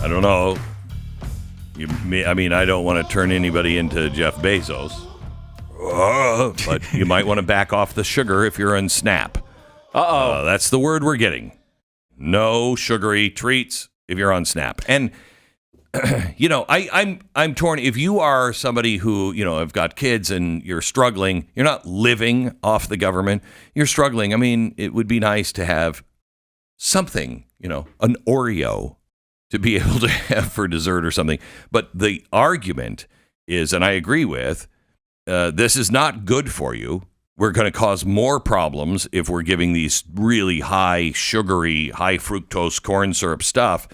I don't know. I don't want to turn anybody into Jeff Bezos. But you might want to back off the sugar if you're on SNAP. That's the word we're getting. No sugary treats if you're on SNAP. And I'm torn. If you are somebody who, have got kids and you're struggling, you're not living off the government, you're struggling. I mean, it would be nice to have something, an Oreo to be able to have for dessert or something. But the argument is, and I agree with, this is not good for you. We're going to cause more problems if we're giving these really high sugary, high fructose corn syrup stuff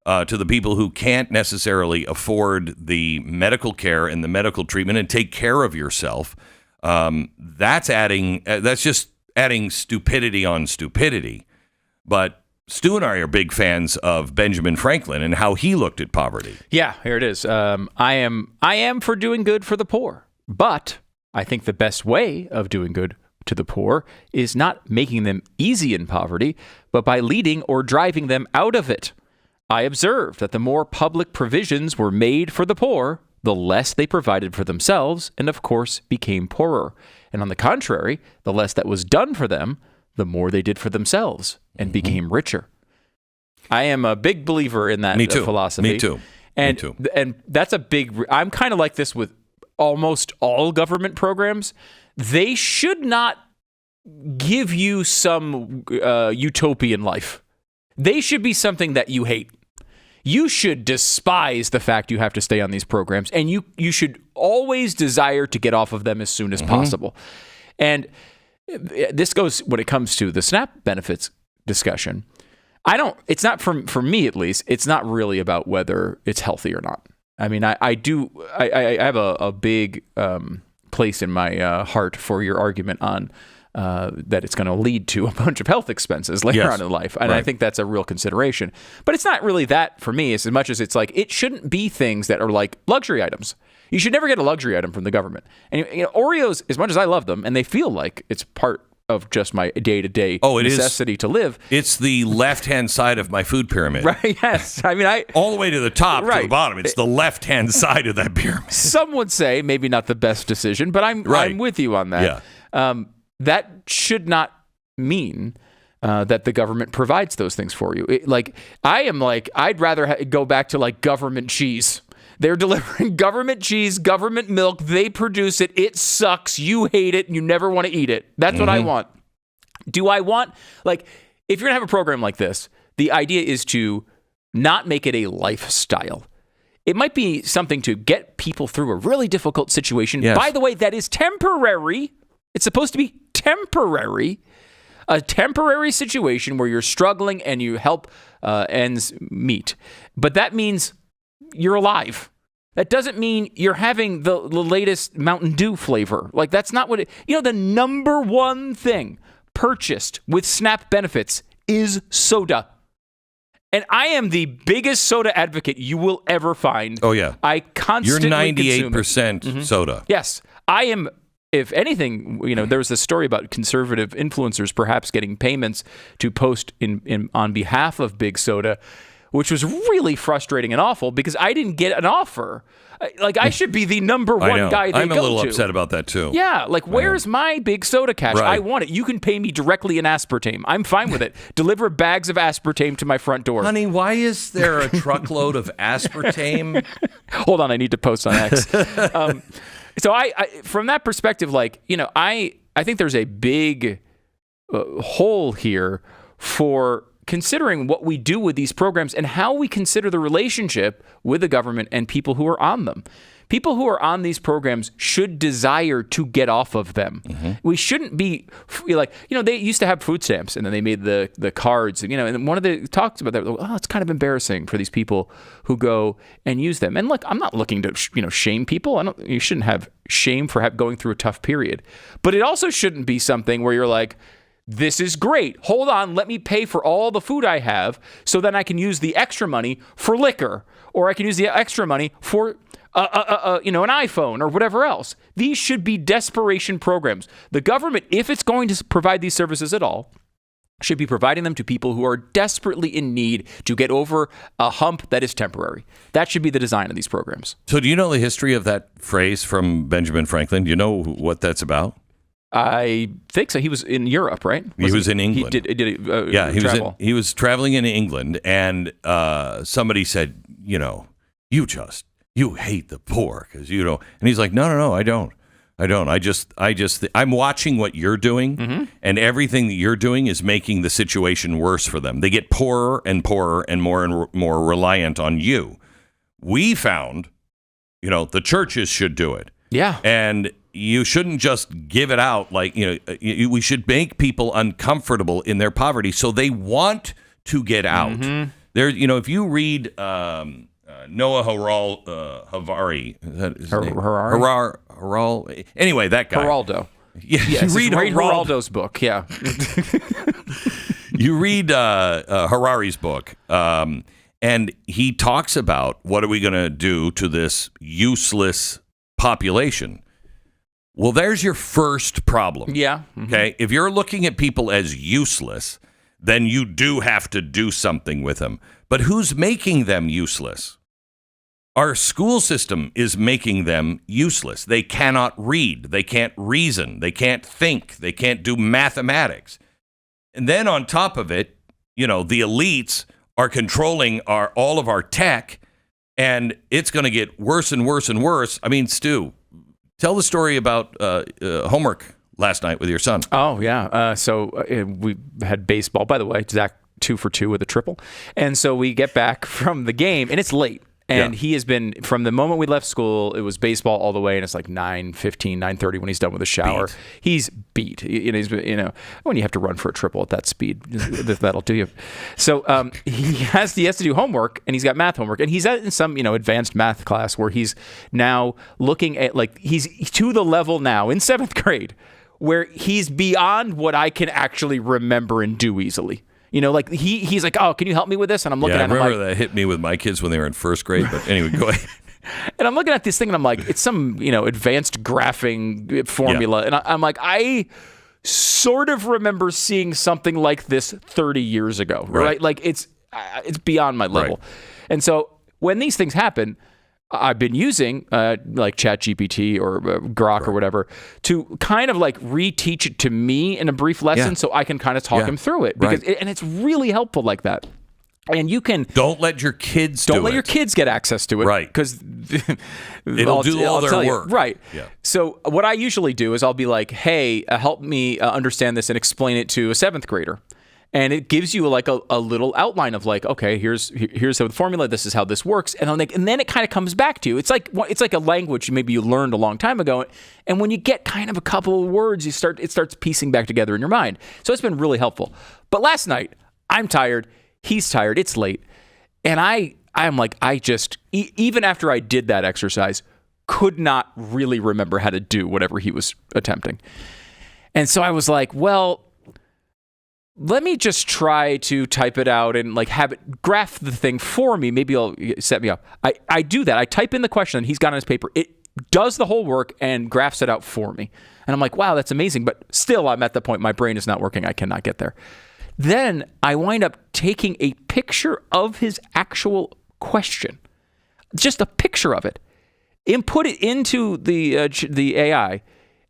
to the people who can't necessarily afford the medical care and the medical treatment and take care of yourself. That's just adding stupidity on stupidity. But Stu and I are big fans of Benjamin Franklin and how he looked at poverty. Yeah, here it is. I am for doing good for the poor, but I think the best way of doing good to the poor is not making them easy in poverty, but by leading or driving them out of it. I observed that the more public provisions were made for the poor, the less they provided for themselves and, of course, became poorer. And on the contrary, the less that was done for them, the more they did for themselves and became richer. I am a big believer in that philosophy. Me too. And that's a big... I'm kind of like this with almost all government programs. They should not give you some utopian life. They should be something that you hate. You should despise the fact you have to stay on these programs, and you should always desire to get off of them as soon as possible. And this goes when it comes to the SNAP benefits discussion. It's not for me at least, it's not really about whether it's healthy or not. I mean, I have a big place in my heart for your argument on that it's going to lead to a bunch of health expenses later on in life. And I think that's a real consideration. But it's not really that for me as much as it's like, it shouldn't be things that are like luxury items. You should never get a luxury item from the government. And Oreos, as much as I love them, and they feel like it's part of just my day-to-day necessity to live. It's the left-hand side of my food pyramid. Right, yes. I mean, all the way to the top, to the bottom. It's the left-hand side of that pyramid. Some would say maybe not the best decision, but I'm with you on that. Yeah. That should not mean that the government provides those things for you. I'd rather go back to government cheese. They're delivering government cheese, government milk. They produce it. It sucks. You hate it. And you never want to eat it. That's what I want. Do I want, if you're going to have a program like this, the idea is to not make it a lifestyle. It might be something to get people through a really difficult situation. Yes. By the way, that is temporary. It's supposed to be temporary. A temporary situation where you're struggling and you help ends meet. But that means you're alive. That doesn't mean you're having the latest Mountain Dew flavor. That's not what the number one thing purchased with SNAP benefits is soda. And I am the biggest soda advocate you will ever find. Oh, yeah. I constantly You're 98% soda. Yes. I am, if anything, there was this story about conservative influencers perhaps getting payments to post on behalf of Big Soda, which was really frustrating and awful because I didn't get an offer. I should be the number one guy they go to. I'm a little upset about that too. Yeah, where's my Big Soda cash? Right. I want it. You can pay me directly in aspartame. I'm fine with it. Deliver bags of aspartame to my front door. Honey, why is there a truckload of aspartame? Hold on, I need to post on X. So I from that perspective, I think there's a big hole here for considering what we do with these programs and how we consider the relationship with the government and people who are on them. People who are on these programs should desire to get off of them. Mm-hmm. We shouldn't be they used to have food stamps and then they made the cards, and one of the talks about that, it's kind of embarrassing for these people who go and use them. And look, I'm not looking to, shame people. You shouldn't have shame for going through a tough period, but it also shouldn't be something where you're like, this is great. Hold on, let me pay for all the food I have so then I can use the extra money for liquor, or I can use the extra money for an iPhone or whatever else. These should be desperation programs. The government, if it's going to provide these services at all, should be providing them to people who are desperately in need to get over a hump that is temporary. That should be the design of these programs. So do you know the history of that phrase from Benjamin Franklin? Do you know what that's about? I think so. He was in Europe, right? He was in England. He did travel. He was traveling in England, and somebody said, you hate the poor because and he's like, no, I don't. I'm watching what you're doing, and everything that you're doing is making the situation worse for them. They get poorer and poorer and more reliant on you. We found, the churches should do it. Yeah. And you shouldn't just give it out we should make people uncomfortable in their poverty so they want to get out. There, if you read Noah Harari, is that his name? Harari. Anyway, that guy. Geraldo. Yeah, yes, you read Geraldo's book. Yeah. You read Harari's book, and he talks about what are we going to do to this useless population. Well, there's your first problem. Yeah. Okay. If you're looking at people as useless, then you do have to do something with them. But who's making them useless? Our school system is making them useless. They cannot read. They can't reason. They can't think. They can't do mathematics. And then on top of it, the elites are controlling all of our tech, and it's going to get worse and worse and worse. I mean, Stu, tell the story about homework last night with your son. Oh, yeah. So we had baseball. By the way, Zach 2 for 2 with a triple. And so we get back from the game, and it's late. And he has been, from the moment we left school, it was baseball all the way, and it's like 9:15, 9:30 when he's done with the shower. He's beat. When you have to run for a triple at that speed, that'll do you. So he has to do homework, and he's got math homework, and he's in some advanced math class where he's now looking at, he's to the level now in 7th grade where he's beyond what I can actually remember and do easily. He's like, oh, can you help me with this? And I'm looking at him. I remember that hit me with my kids when they were in 1st grade. But anyway, go ahead. And I'm looking at this thing, and I'm like, it's some, advanced graphing formula. Yeah. And I'm like, I sort of remember seeing something like this 30 years ago, right? Like it's beyond my level. Right. And so when these things happen, I've been using like ChatGPT or Grok or whatever to kind of reteach it to me in a brief lesson so I can kind of talk him through it. Because and it's really helpful like that. And you can... Don't let your kids do it. Don't let your kids get access to it. Right. Because... It'll do all their work. Right. Yeah. So what I usually do is I'll be like, hey, help me understand this and explain it to a 7th grader. And it gives you a little outline of okay, here's the formula. This is how this works, and then it kind of comes back to you. It's like a language maybe you learned a long time ago, and when you get kind of a couple of words, it starts piecing back together in your mind. So it's been really helpful. But last night, I'm tired. He's tired. It's late, and I'm like, I just even after I did that exercise, could not really remember how to do whatever he was attempting, and so I was like, well, let me just try to type it out and have it graph the thing for me. Maybe it'll set me up. I do that. I type in the question that he's got on his paper. It does the whole work and graphs it out for me. And I'm like, wow, that's amazing. But still, I'm at the point my brain is not working. I cannot get there. Then I wind up taking a picture of his actual question, just a picture of it, input it into the AI,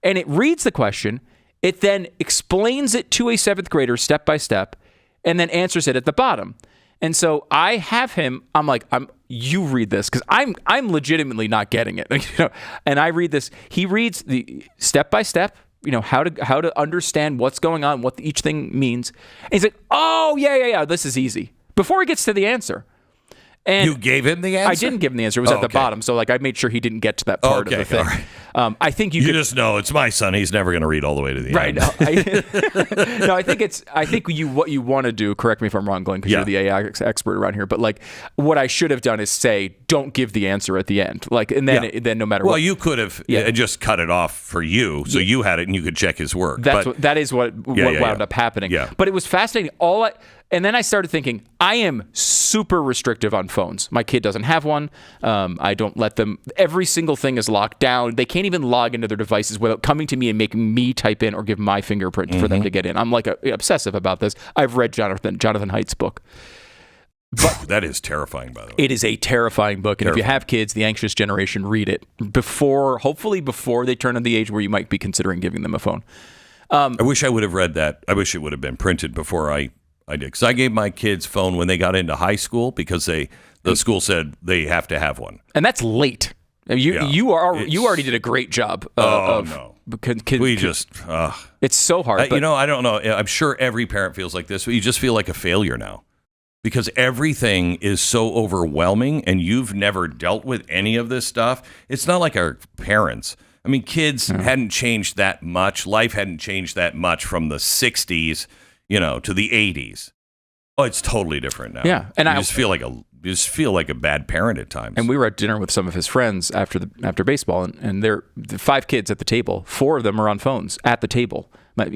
and it reads the question. It then explains it to a 7th grader step by step, and then answers it at the bottom. And so I have him. I'm like, you read this because I'm legitimately not getting it. And I read this. He reads the step by step. How to understand what's going on, what each thing means. And he's like, oh yeah. This is easy. Before he gets to the answer. And you gave him the answer? I didn't give him the answer. It was at the bottom. So I made sure he didn't get to that part of the thing. Right. I think you just know it's my son. He's never going to read all the way to the end. Right. No, I think what you want to do, correct me if I'm wrong, Glenn, because you're the AI expert around here, but what I should have done is say, don't give the answer at the end. And then no matter what. Well, you could have just cut it off for you, so you had it and you could check his work. That is what wound up happening. Yeah. But it was fascinating. And then I started thinking, I am super restrictive on phones. My kid doesn't have one. I don't let them. Every single thing is locked down. They can't even log into their devices without coming to me and making me type in or give my fingerprint for them to get in. I'm like obsessive about this. I've read Jonathan Haidt's book. But that is terrifying, by the way. It is a terrifying book. And if you have kids, The Anxious Generation, read it hopefully before they turn on the age where you might be considering giving them a phone. I wish I would have read that. I wish it would have been printed before I did. Because I gave my kids phone when they got into high school because the school said they have to have one. And that's late. You already did a great job. No. It's so hard. I don't know. I'm sure every parent feels like this, but you just feel like a failure now. Because everything is so overwhelming and you've never dealt with any of this stuff. It's not like our parents. I mean, kids hadn't changed that much. Life hadn't changed that much from the 60s, to the 80s. Oh, it's totally different now. Yeah. And you just feel like a bad parent at times. And we were at dinner with some of his friends after baseball, and they're 5 kids at the table. 4 of them are on phones at the table. My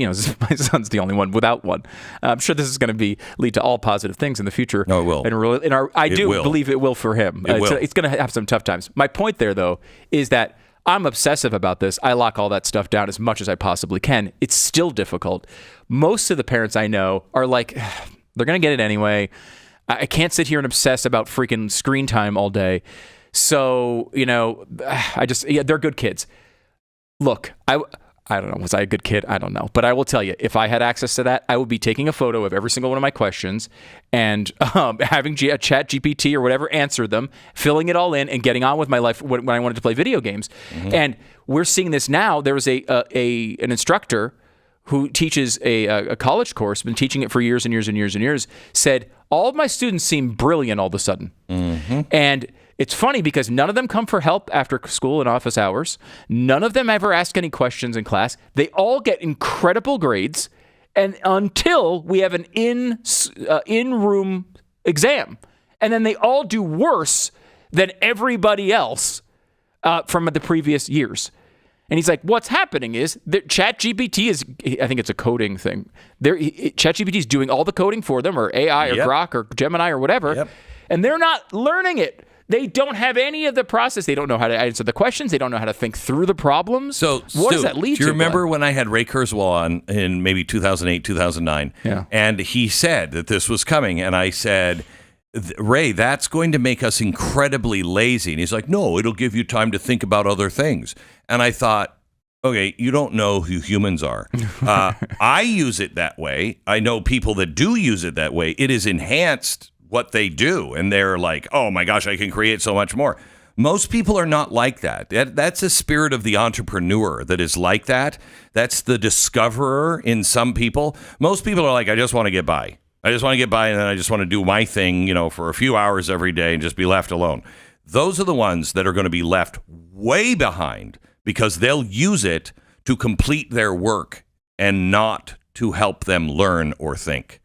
son's the only one without one. I'm sure this is going to lead to all positive things in the future. No, it will. I do believe it will for him. It's going to have some tough times. My point there, though, is that I'm obsessive about this. I lock all that stuff down as much as I possibly can. It's still difficult. Most of the parents I know are like, they're going to get it anyway. I can't sit here and obsess about freaking screen time all day. So, they're good kids. Look, I don't know. Was I a good kid? I don't know. But I will tell you, if I had access to that, I would be taking a photo of every single one of my questions and having a chat GPT or whatever answer them, filling it all in and getting on with my life when I wanted to play video games. Mm-hmm. And we're seeing this now. There was an instructor who teaches a college course, been teaching it for years and years and years and years, said, all of my students seem brilliant all of a sudden. Mm-hmm. And it's funny because none of them come for help after school and office hours. None of them ever ask any questions in class. They all get incredible grades, and until we have an in-room exam. And then they all do worse than everybody else from the previous years. And he's like, what's happening is that ChatGPT is, I think it's a coding thing. ChatGPT is doing all the coding for them, or AI or Grok or Gemini or whatever, and they're not learning it. They don't have any of the process. They don't know how to answer the questions. They don't know how to think through the problems. So, what does that lead to? Do you remember when I had Ray Kurzweil on in maybe 2008, 2009? Yeah. And he said that this was coming. And I said, Ray, that's going to make us incredibly lazy. And he's like, no, it'll give you time to think about other things. And I thought, okay, you don't know who humans are. I use it that way. I know people that do use it that way. It is enhanced what they do, and they're like, oh my gosh, I can create so much more. Most people are not like that. That's a spirit of the entrepreneur that is like that. That's the discoverer in some people. Most people are like, I just want to get by. I just want to get by, and then I just want to do my thing, for a few hours every day and just be left alone. Those are the ones that are going to be left way behind because they'll use it to complete their work and not to help them learn or think.